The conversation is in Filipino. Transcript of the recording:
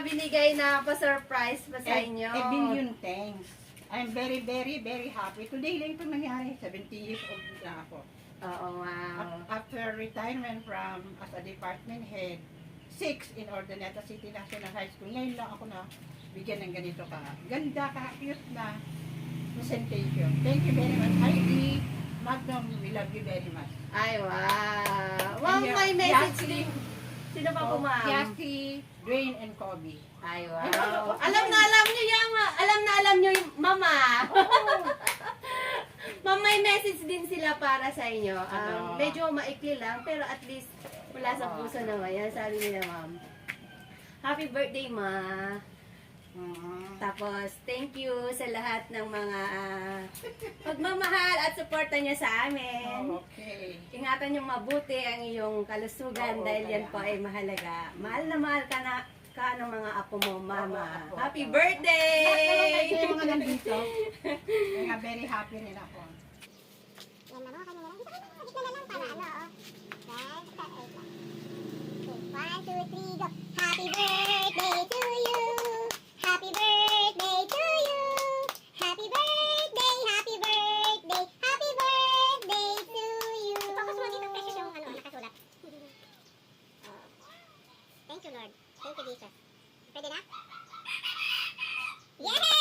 binigay na pa-surprise pa sa inyo. A billion thanks. I'm very, very, very happy. Today lang ito nangyari. 70 years old na ako. Oo, wow. After retirement from as a department head, 6 in Ordaneta City National High School, ngayon lang ako na bigyan ng ganito ka. Ganda ka, cute na presentation. Thank you very much. Heidi, Magnum, we love you very much. Ay, wow. Ma'am, may message din. Sino pa po, ma'am? Yasi, Dwayne, and Kobe. Ay, wow. Alam niyo yan, alam niyo, mama. Ma'am, may message din sila para sa inyo. Medyo maikli lang, pero at least mula sa puso naman. Yan, sabi nila, ma'am. Happy birthday, ma. Tapos, thank you sa lahat ng mga pagmamahal at suporta niyo sa amin. Okay. Ingatan niyo mabuti ang iyong kalusugan dahil yan po ay mahalaga. Mahal na mahal ka na ng mga apo mo, mama. Happy birthday! Yung mga nandito, mga very happy rin ako. Yan na mo, kanya na lang. Ito na lang para ano, oh. Right, start, wait lang. Okay, 1, 2, 3, go. Happy birthday to you. Happy birthday to you. Happy birthday, happy birthday, happy birthday to you. Focus mo dito, precious yung ano, nakasulat. Thank you, Lord. Thank you, Jesus. Pwede na? Yeah!